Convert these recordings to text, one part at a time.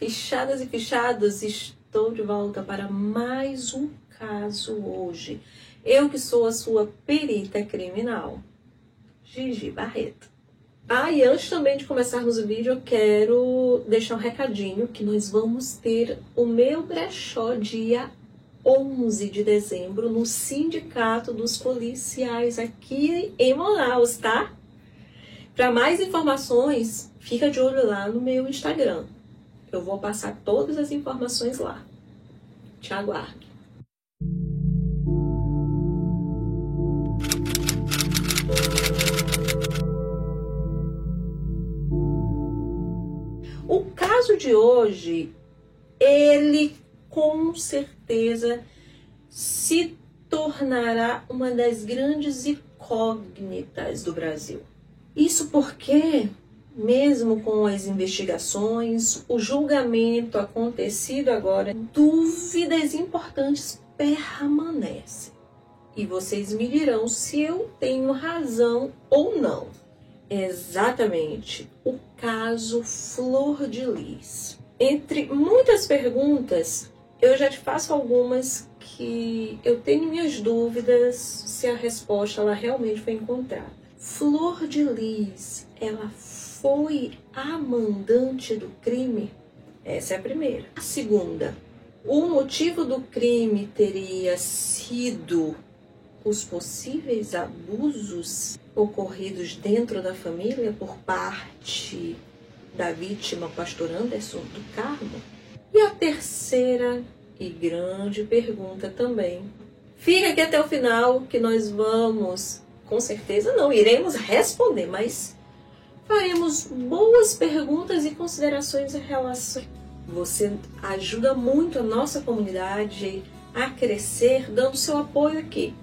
Fichadas e fichados, estou de volta para mais um caso hoje. Eu que sou a sua perita criminal, Gigi Barreto. E antes também de começarmos o vídeo, eu quero deixar um recadinho que nós vamos ter o meu brechó dia 11 de dezembro no Sindicato dos Policiais aqui em Manaus, tá? Para mais informações, fica de olho lá no meu Instagram. Eu vou passar todas as informações lá. Te aguardo. O caso de hoje, ele com certeza se tornará uma das grandes incógnitas do Brasil. Isso porque, mesmo com as investigações, o julgamento acontecido agora, dúvidas importantes permanecem. E vocês me dirão se eu tenho razão ou não. Exatamente, o caso Flor de Lis. Entre muitas perguntas, eu já te faço algumas que eu tenho minhas dúvidas se a resposta ela realmente foi encontrada. Flor de Lis, ela foi a mandante do crime? Essa é a primeira. A segunda, o motivo do crime teria sido os possíveis abusos ocorridos dentro da família por parte da vítima, pastor Anderson do Carmo? E a terceira e grande pergunta também. Fica aqui até o final que nós vamos, com certeza não iremos responder, mas faremos boas perguntas e considerações em relação. Você ajuda muito a nossa comunidade a crescer dando seu apoio aqui.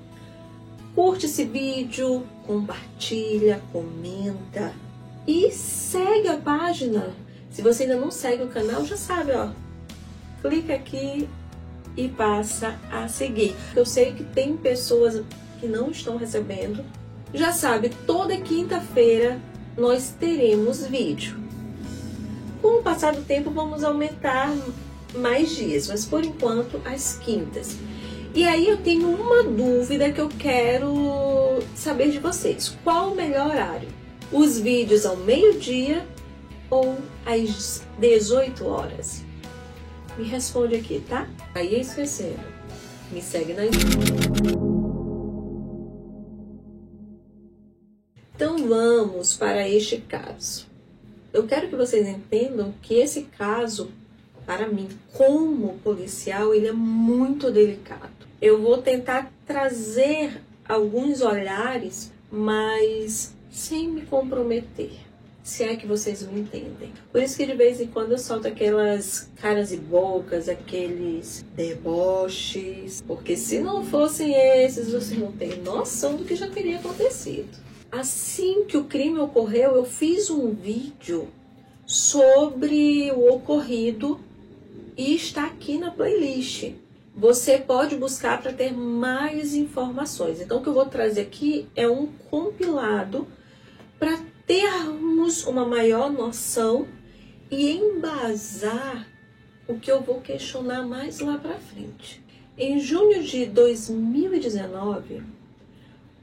Curte esse vídeo, compartilha, comenta e segue a página. Se você ainda não segue o canal, já sabe, ó. Clica aqui e passa a seguir. Eu sei que tem pessoas que não estão recebendo. Já sabe, toda quinta-feira nós teremos vídeo. Com o passar do tempo vamos aumentar mais dias, mas por enquanto às quintas. E aí eu tenho uma dúvida que eu quero saber de vocês. Qual o melhor horário? Os vídeos ao meio-dia ou às 18 horas? Me responde aqui, tá? Aí esquecendo. Me segue na Então vamos para este caso. Eu quero que vocês entendam que esse caso, para mim, como policial, ele é muito delicado. Eu vou tentar trazer alguns olhares, mas sem me comprometer, se é que vocês me entendem. Por isso que de vez em quando eu solto aquelas caras e bocas, aqueles deboches, porque se não fossem esses, vocês não têm noção do que já teria acontecido. Assim que o crime ocorreu, eu fiz um vídeo sobre o ocorrido e está aqui na playlist. Você pode buscar para ter mais informações. Então, o que eu vou trazer aqui é um compilado para termos uma maior noção e embasar o que eu vou questionar mais lá para frente. Em junho de 2019,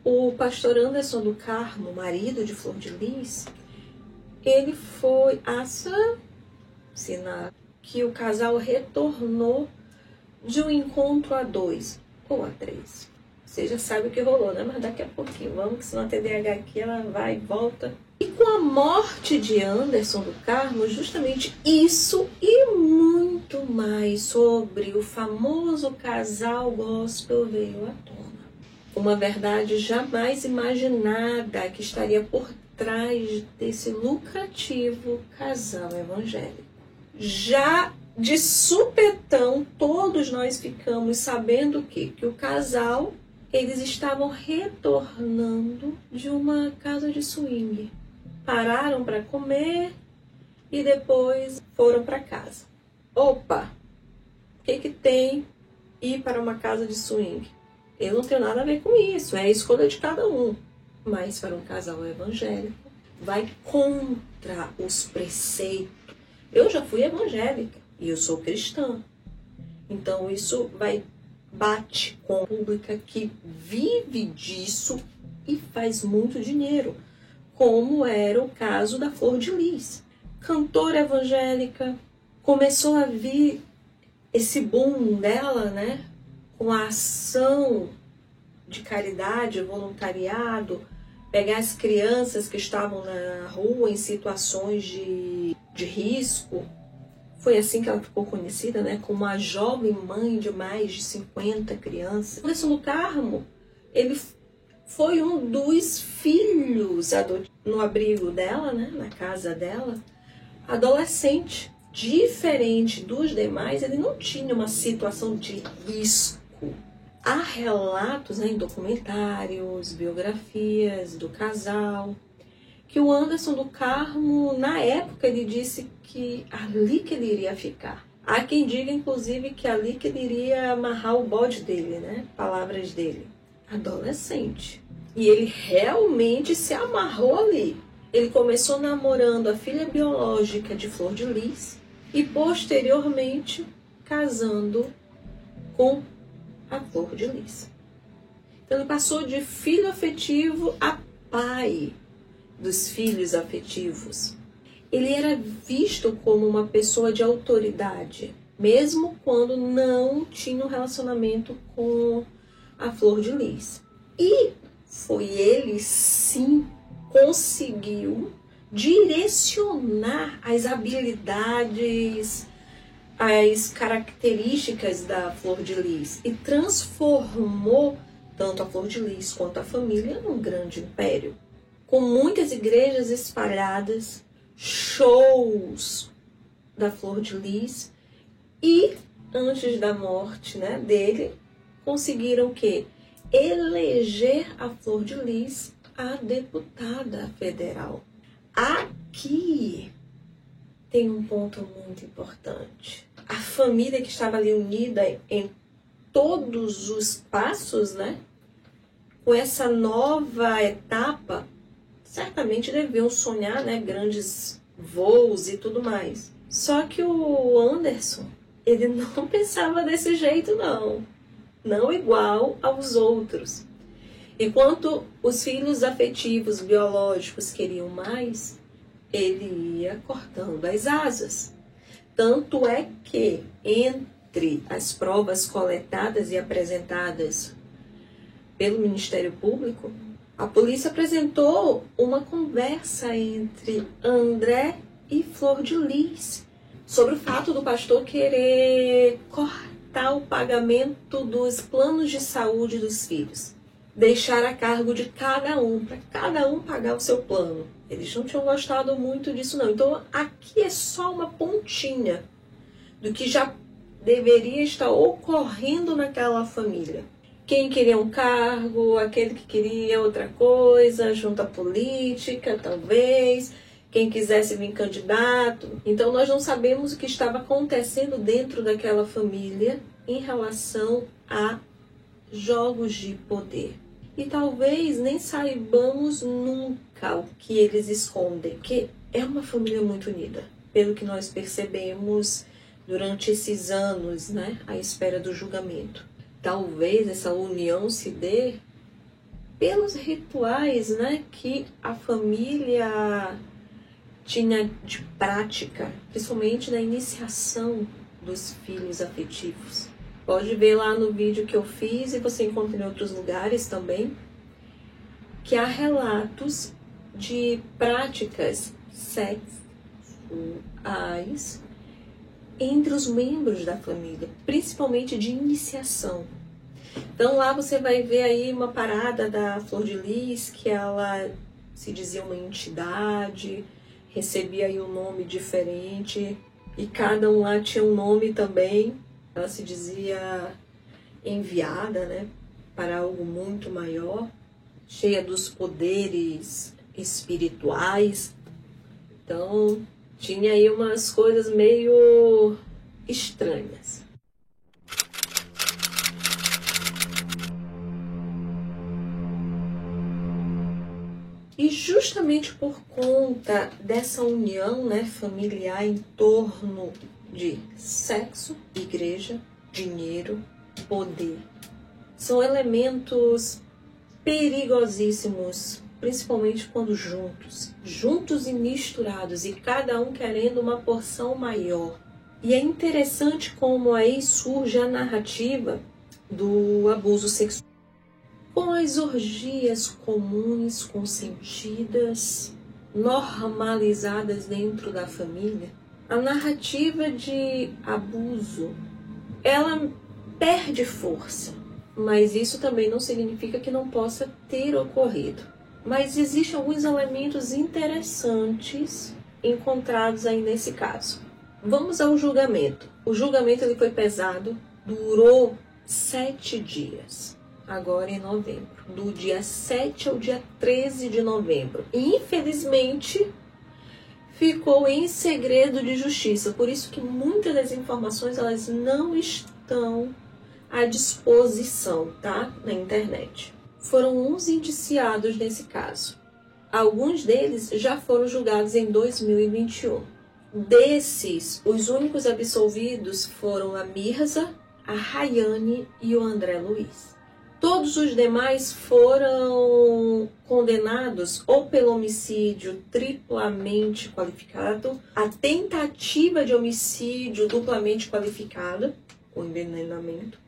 o pastor Anderson do Carmo, marido de Flor de Lis, ele foi assassinato, que o casal retornou de um encontro a 2 ou a 3. Você já sabe o que rolou, né? Mas daqui a pouquinho, vamos, que senão a TDAH aqui, ela vai e volta. E com a morte de Anderson do Carmo, justamente isso e muito mais sobre o famoso casal gospel veio à tona. Uma verdade jamais imaginada que estaria por trás desse lucrativo casal evangélico. Já de supetão, todos nós ficamos sabendo que o casal, eles estavam retornando de uma casa de swing. Pararam para comer e depois foram para casa. Opa, o que tem ir para uma casa de swing? Eu não tenho nada a ver com isso, é a escolha de cada um. Mas para um casal evangélico, vai contra os preceitos. Eu já fui evangélica. e eu sou cristã. Então isso bate com a pública que vive disso e faz muito dinheiro, como era o caso da Flor de Lis. Cantora evangélica, começou a vir esse boom dela, né? Com a ação de caridade, voluntariado, pegar as crianças que estavam na rua em situações de risco. Foi assim que ela ficou conhecida, né? Como a jovem mãe de mais de 50 crianças. Anderson do Carmo, ele foi um dos filhos no abrigo dela, né? Na casa dela, adolescente. Diferente dos demais, ele não tinha uma situação de risco. Há relatos, né, em documentários, biografias do casal, que o Anderson do Carmo, na época, ele disse que ali que ele iria ficar. Há quem diga, inclusive, que ali que ele iria amarrar o bode dele, né? Palavras dele. Adolescente. E ele realmente se amarrou ali. Ele começou namorando a filha biológica de Flor de Lis e, posteriormente, casando com a Flor de Lis. Então, ele passou de filho afetivo a pai dos filhos afetivos. Ele era visto como uma pessoa de autoridade, mesmo quando não tinha um relacionamento com a Flor de Lis. E foi ele, sim, conseguiu direcionar as habilidades, as características da Flor de Lis e transformou tanto a Flor de Lis quanto a família num grande império, com muitas igrejas espalhadas, shows da Flor de Lis, e antes da morte, né, dele, conseguiram o quê? Eleger a Flor de Lis a deputada federal. Aqui tem um ponto muito importante. A família que estava ali unida em todos os passos, né, com essa nova etapa, certamente deviam sonhar, né, grandes voos e tudo mais. Só que o Anderson, ele não pensava desse jeito, não. Não igual aos outros. Enquanto os filhos afetivos, biológicos queriam mais, ele ia cortando as asas. Tanto é que, entre as provas coletadas e apresentadas pelo Ministério Público, a polícia apresentou uma conversa entre André e Flor de Lis sobre o fato do pastor querer cortar o pagamento dos planos de saúde dos filhos, deixar a cargo de cada um, para cada um pagar o seu plano. Eles não tinham gostado muito disso, não. Então, aqui é só uma pontinha do que já deveria estar ocorrendo naquela família. Quem queria um cargo, aquele que queria outra coisa, junta política, talvez, quem quisesse vir candidato. Então, nós não sabemos o que estava acontecendo dentro daquela família em relação a jogos de poder. E talvez nem saibamos nunca o que eles escondem, porque é uma família muito unida, pelo que nós percebemos durante esses anos, né, à espera do julgamento. Talvez essa união se dê pelos rituais, né, que a família tinha de prática, principalmente na iniciação dos filhos afetivos. Pode ver lá no vídeo que eu fiz e você encontra em outros lugares também, que há relatos de práticas sexuais entre os membros da família, principalmente de iniciação. Então lá você vai ver aí uma parada da Flor de Lis, que ela se dizia uma entidade, recebia aí um nome diferente, e cada um lá tinha um nome também. Ela se dizia enviada, né, para algo muito maior, cheia dos poderes espirituais. Então, tinha aí umas coisas meio estranhas. E justamente por conta dessa união, né, familiar em torno de sexo, igreja, dinheiro, poder. São elementos perigosíssimos, principalmente quando juntos e misturados, e cada um querendo uma porção maior. E é interessante como aí surge a narrativa do abuso sexual. Com as orgias comuns, consentidas, normalizadas dentro da família, a narrativa de abuso, ela perde força. Mas isso também não significa que não possa ter ocorrido. Mas existem alguns elementos interessantes encontrados aí nesse caso. Vamos ao julgamento. O julgamento ele foi pesado, durou 7 dias. Agora em novembro, do dia 7 ao dia 13 de novembro. E, infelizmente, ficou em segredo de justiça. Por isso que muitas das informações elas não estão à disposição, tá? Na internet. Foram 11 indiciados nesse caso. Alguns deles já foram julgados em 2021. Desses, os únicos absolvidos foram a Mirza, a Rayane e o André Luiz. Todos os demais foram condenados ou pelo homicídio triplamente qualificado, a tentativa de homicídio duplamente qualificado, com envenenamento,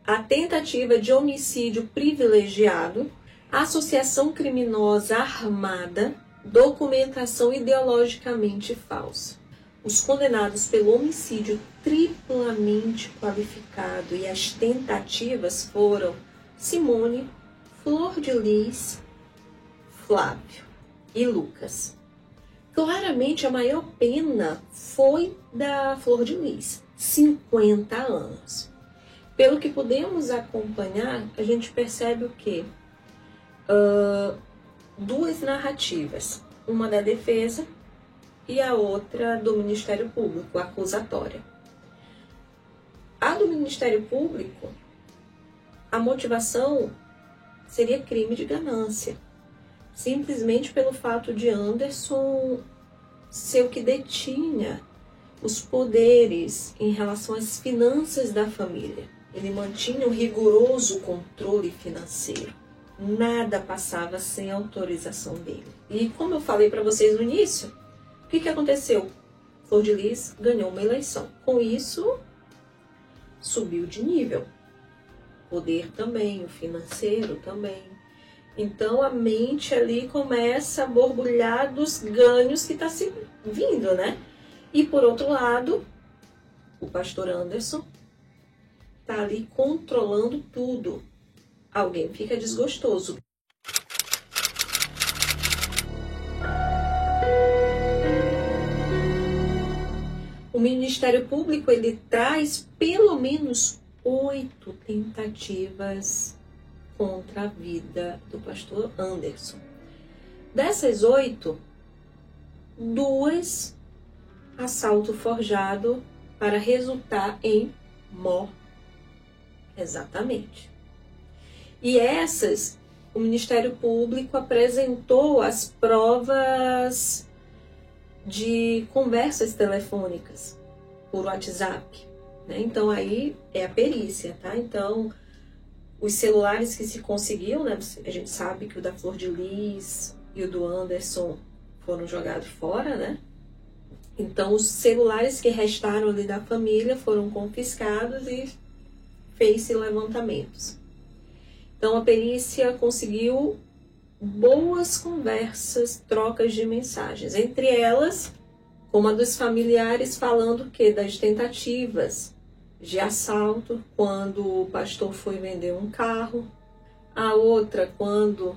a tentativa de homicídio privilegiado, associação criminosa armada, documentação ideologicamente falsa. Os condenados pelo homicídio triplamente qualificado e as tentativas foram Simone, Flor de Lis, Flávio e Lucas. Claramente a maior pena foi da Flor de Lis, 50 anos. Pelo que podemos acompanhar, a gente percebe o quê? Duas narrativas, uma da defesa e a outra do Ministério Público, acusatória. A do Ministério Público, a motivação seria crime de ganância, simplesmente pelo fato de Anderson ser o que detinha os poderes em relação às finanças da família. Ele mantinha um rigoroso controle financeiro. Nada passava sem autorização dele. E como eu falei para vocês no início, o que aconteceu? Flor de Lis ganhou uma eleição. Com isso, subiu de nível. Poder também, o financeiro também. Então a mente ali começa a borbulhar dos ganhos que está se vindo, né? E por outro lado, o pastor Anderson está ali controlando tudo. Alguém fica desgostoso. O Ministério Público ele traz pelo menos 8 tentativas contra a vida do pastor Anderson. Dessas 8, 2 assalto forjado para resultar em morte. Exatamente. E essas, o Ministério Público apresentou as provas de conversas telefônicas por WhatsApp, né? Então aí é a perícia, tá? Então os celulares que se conseguiu, né? A gente sabe que o da Flor de Lis e o do Anderson foram jogados fora, né? Então os celulares que restaram ali da família foram confiscados e fez-se levantamentos. Então a perícia conseguiu boas conversas, trocas de mensagens, entre elas, como a dos familiares falando que das tentativas de assalto, quando o pastor foi vender um carro, a outra quando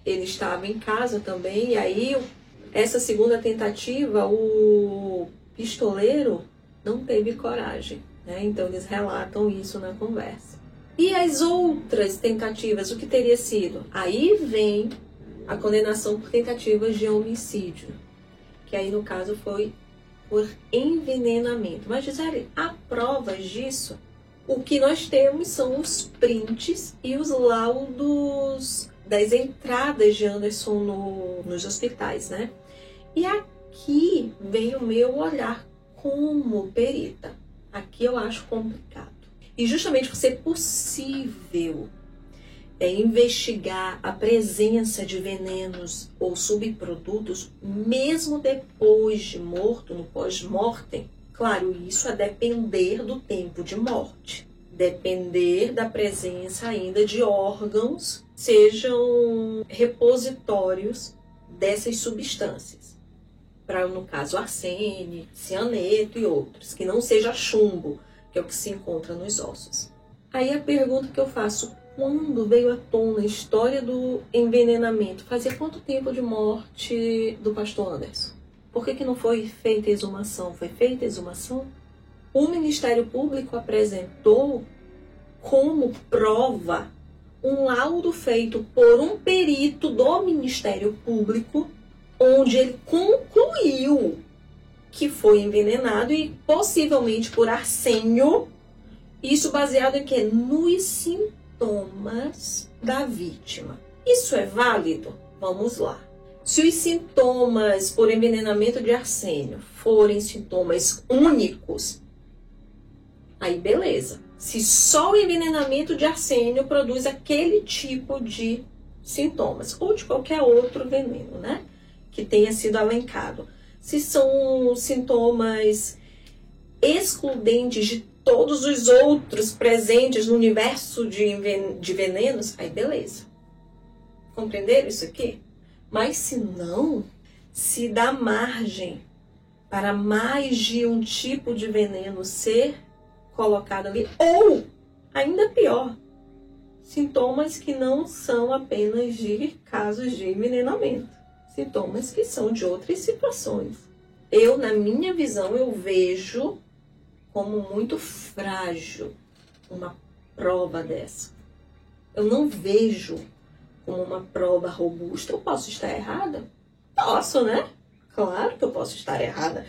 ele estava em casa também, e aí essa segunda tentativa, o pistoleiro não teve coragem, né? Então eles relatam isso na conversa. E as outras tentativas, o que teria sido? Aí vem a condenação por tentativas de homicídio, que aí no caso foi por envenenamento. Mas, Gisele, há provas disso? O que nós temos são os prints e os laudos das entradas de Anderson nos hospitais, né? E aqui vem o meu olhar como perita. Aqui eu acho complicado. E justamente por ser possível investigar a presença de venenos ou subprodutos, mesmo depois de morto, no pós-mortem, claro, isso a depender do tempo de morte, depender da presença ainda de órgãos, sejam repositórios dessas substâncias, para, no caso, arsênio, cianeto e outros, que não seja chumbo, que é o que se encontra nos ossos. Aí a pergunta que eu faço: quando veio à tona a história do envenenamento? Fazia quanto tempo de morte do pastor Anderson? Por que não foi feita a exumação? Foi feita a exumação? O Ministério Público apresentou como prova um laudo feito por um perito do Ministério Público, onde ele concluiu que foi envenenado e possivelmente por arsênio. Isso baseado em quê? Nos sintomas da vítima. Isso é válido? Vamos lá. Se os sintomas por envenenamento de arsênio forem sintomas únicos, aí beleza. Se só o envenenamento de arsênio produz aquele tipo de sintomas, ou de qualquer outro veneno, né, que tenha sido elencado. Se são sintomas excludentes de todos os outros presentes no universo de venenos, aí beleza. Compreenderam isso aqui? Mas se não, se dá margem para mais de um tipo de veneno ser colocado ali, ou, ainda pior, sintomas que não são apenas de casos de envenenamento, sintomas que são de outras situações. Eu, na minha visão, eu vejo como muito frágil uma prova dessa. Eu não vejo como uma prova robusta. Eu posso estar errada? Posso, né? Claro que eu posso estar errada.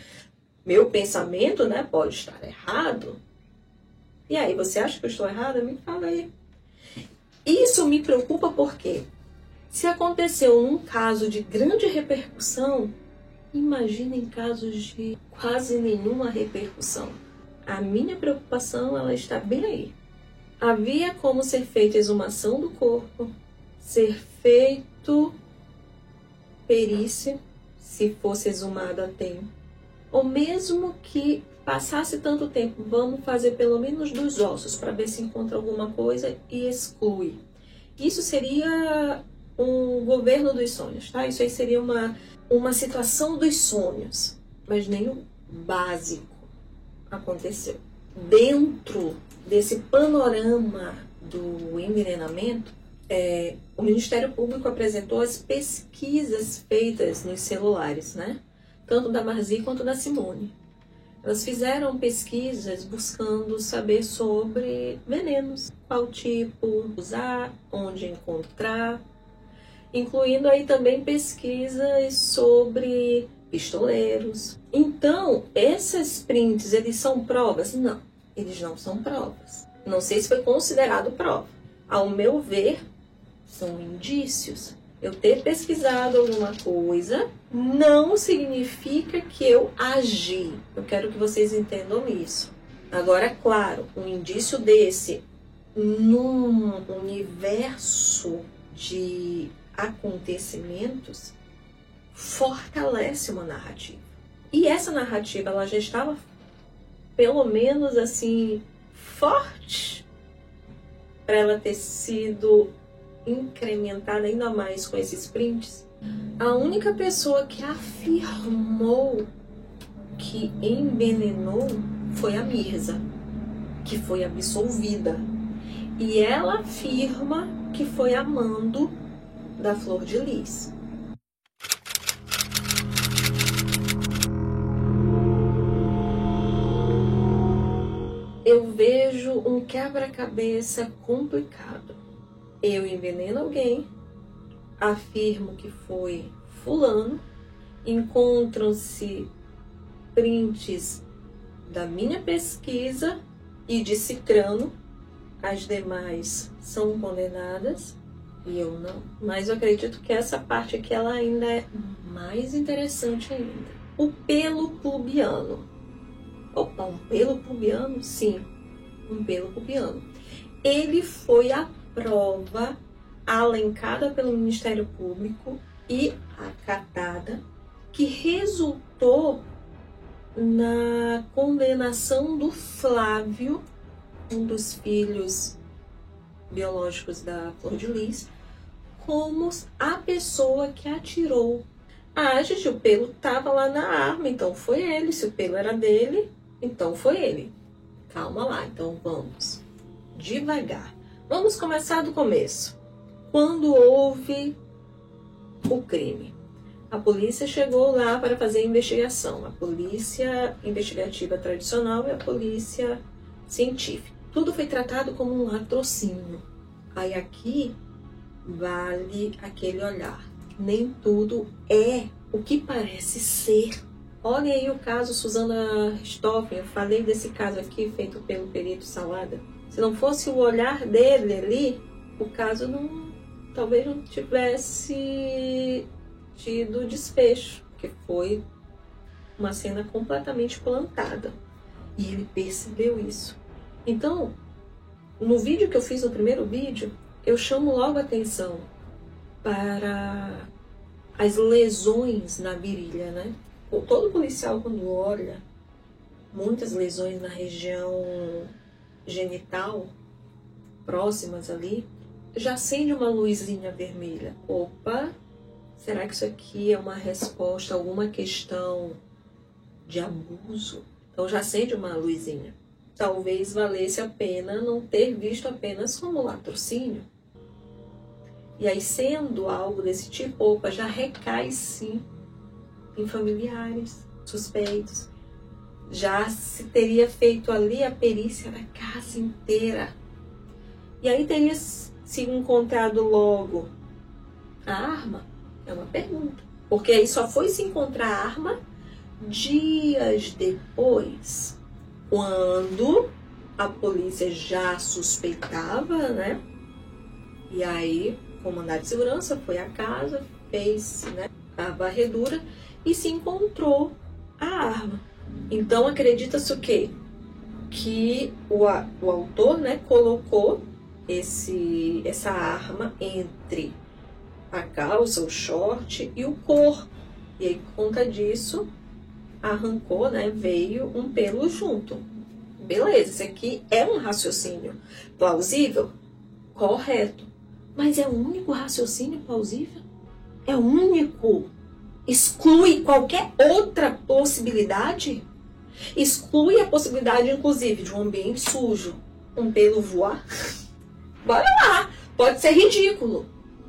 Meu pensamento, né, pode estar errado. E aí, você acha que eu estou errada? Me fala aí. Isso me preocupa porque, se aconteceu num caso de grande repercussão, imagina em casos de quase nenhuma repercussão. A minha preocupação, ela está bem aí. Havia como ser feita exumação do corpo, ser feito perícia, se fosse exumado a tempo, ou mesmo que passasse tanto tempo, vamos fazer pelo menos dos ossos, para ver se encontra alguma coisa e exclui. Isso seria um governo dos sonhos, tá? Isso aí seria uma situação dos sonhos, mas nem o básico aconteceu. Dentro desse panorama do envenenamento, o Ministério Público apresentou as pesquisas feitas nos celulares, né? Tanto da Marzi quanto da Simone. Elas fizeram pesquisas buscando saber sobre venenos, qual tipo usar, onde encontrar, incluindo aí também pesquisas sobre pistoleiros. Então, esses prints, eles são provas? Não, eles não são provas. Não sei se foi considerado prova. Ao meu ver, são indícios. Eu ter pesquisado alguma coisa não significa que eu agi. Eu quero que vocês entendam isso. Agora, é claro, um indício desse num universo de acontecimentos fortalece uma narrativa. E essa narrativa, ela já estava, pelo menos assim, forte para ela ter sido incrementada ainda mais com esses prints. A única pessoa que afirmou que envenenou foi a Mirza, que foi absolvida. E ela afirma que foi amando da Flor de Lis. Eu vejo um quebra-cabeça complicado. Eu enveneno alguém, afirmo que foi fulano, encontram-se prints da minha pesquisa e de cicrano, as demais são condenadas e eu não. Mas eu acredito que essa parte aqui ela ainda é mais interessante ainda. O pelo pubiano. Opa, um pelo pubiano? Sim, um pelo pubiano. Ele foi a prova alencada pelo Ministério Público e acatada, que resultou na condenação do Flávio, um dos filhos biológicos da Flor de Lis, como a pessoa que atirou. Ah, gente, o pelo estava lá na arma, então foi ele. Se o pelo era dele, então foi ele. Calma lá, então vamos devagar. Vamos começar do começo. Quando houve o crime, a polícia chegou lá para fazer a investigação. A polícia investigativa tradicional e a polícia científica. Tudo foi tratado como um latrocínio. Aí aqui vale aquele olhar. Nem tudo é o que parece ser. Olha aí o caso Susana Richthofen. Eu falei desse caso aqui feito pelo perito Salada. Se não fosse o olhar dele ali, o caso talvez não tivesse tido desfecho, porque foi uma cena completamente plantada. E ele percebeu isso. Então, no vídeo que eu fiz, no primeiro vídeo, eu chamo logo a atenção para as lesões na virilha, né? Todo policial, quando olha muitas lesões na região genital, próximas ali, já acende uma luzinha vermelha. Opa, será que isso aqui é uma resposta a alguma questão de abuso? Então já acende uma luzinha. Talvez valesse a pena não ter visto apenas como latrocínio. E aí, sendo algo desse tipo, opa, já recai sim em familiares, suspeitos. Já se teria feito ali a perícia da casa inteira. E aí teria se encontrado logo a arma? É uma pergunta. Porque aí só foi se encontrar a arma dias depois, quando a polícia já suspeitava, né? E aí, o comandante de segurança foi à casa, fez, né, a varredura e se encontrou a arma. Então, acredita-se o quê? Que o autor, né, colocou essa arma entre a calça, o short e o corpo. E aí, por conta disso, arrancou, né, veio um pelo junto. Beleza, isso aqui é um raciocínio plausível? Correto. Mas é o único raciocínio plausível? É o único? Exclui qualquer outra possibilidade? Exclui a possibilidade, inclusive, de um ambiente sujo, um pelo voar? Bora lá! Pode ser ridículo.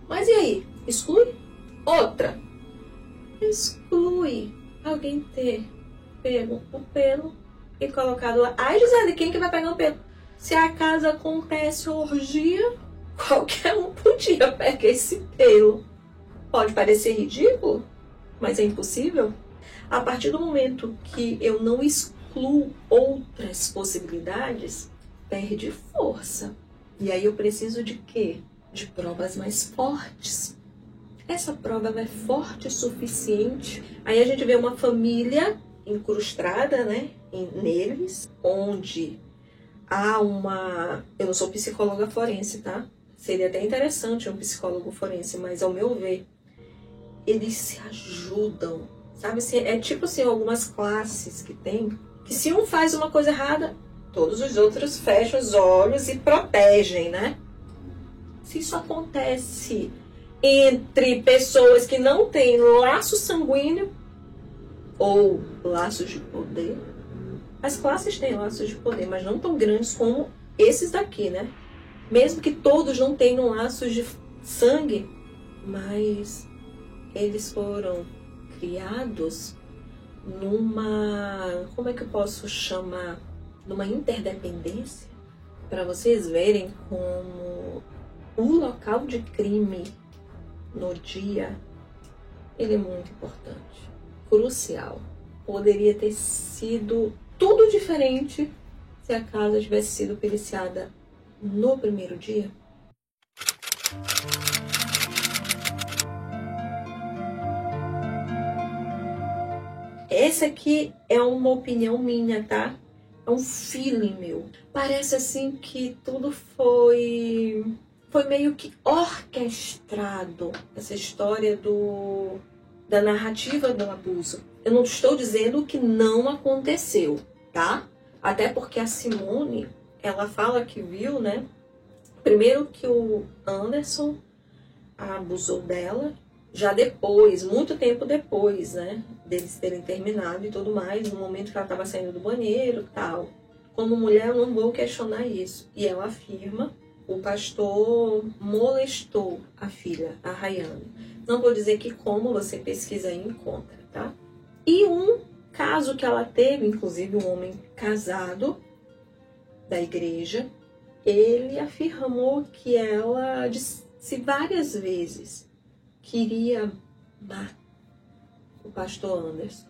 Mas e aí? Exclui? Outra. Exclui alguém ter pego o pelo e colocado lá. Ai, Gisele, quem que vai pegar um pelo? Se a casa acontece orgia, qualquer um podia pegar esse pelo. Pode parecer ridículo, mas é impossível. A partir do momento que eu não excluo outras possibilidades, perde força. E aí eu preciso de quê? De provas mais fortes. Essa prova ela é forte o suficiente. Aí a gente vê uma família incrustada, né, neles, onde há uma... Eu não sou psicóloga forense, tá? Seria até interessante um psicólogo forense, mas ao meu ver, eles se ajudam, sabe? É tipo assim, algumas classes que tem, que se um faz uma coisa errada, todos os outros fecham os olhos e protegem, né? Se isso acontece entre pessoas que não têm laço sanguíneo ou laços de poder, as classes têm laços de poder, mas não tão grandes como esses daqui, né? Mesmo que todos não tenham laços de sangue, mas eles foram criados numa... Como é que eu posso chamar? Numa interdependência, para vocês verem como o local de crime no dia, ele é muito importante, crucial. Poderia ter sido tudo diferente se a casa tivesse sido periciada no primeiro dia. Esse aqui é uma opinião minha, tá? É um feeling meu. Parece assim que tudo foi meio que orquestrado, essa história da narrativa do abuso. Eu não estou dizendo que não aconteceu, tá? Até porque a Simone, ela fala que viu, né? Primeiro que o Anderson abusou dela, já depois, muito tempo depois, né? Deles terem terminado e tudo mais, no momento que ela estava saindo do banheiro e tal. Como mulher, eu não vou questionar isso. E ela afirma, o pastor molestou a filha, a Rayane. Não vou dizer que como, você pesquisa aí e encontra, tá? E um caso que ela teve, inclusive um homem casado da igreja, ele afirmou que ela disse várias vezes que iria matar o pastor Anderson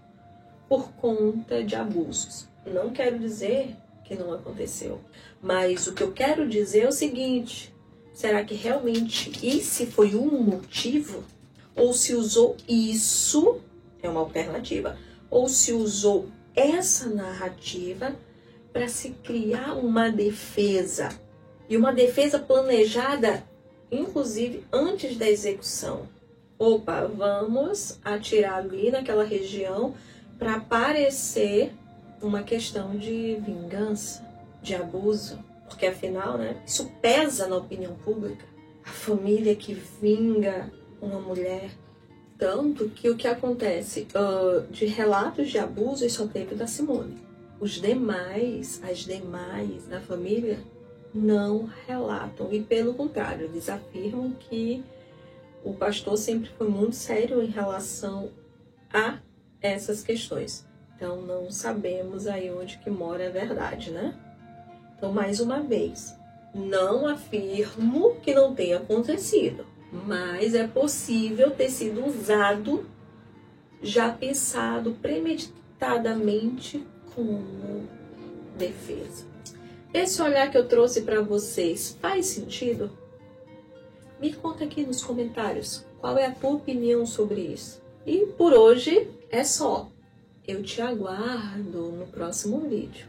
por conta de abusos. Não quero dizer que não aconteceu, mas o que eu quero dizer é o seguinte: será que realmente esse foi um motivo? Ou se usou isso, é uma alternativa, ou se usou essa narrativa para se criar uma defesa, e uma defesa planejada, inclusive antes da execução. Opa, vamos atirar ali naquela região para parecer uma questão de vingança, de abuso, porque afinal, né, isso pesa na opinião pública. A família que vinga uma mulher, tanto que o que acontece de relatos de abuso só teve da Simone. As demais da família não relatam, e pelo contrário, eles afirmam que o pastor sempre foi muito sério em relação a essas questões. Então não sabemos aí onde que mora a verdade, né? Então, mais uma vez, não afirmo que não tenha acontecido, mas é possível ter sido usado, já pensado premeditadamente como defesa. Esse olhar que eu trouxe para vocês faz sentido? Me conta aqui nos comentários qual é a tua opinião sobre isso. E por hoje é só. Eu te aguardo no próximo vídeo.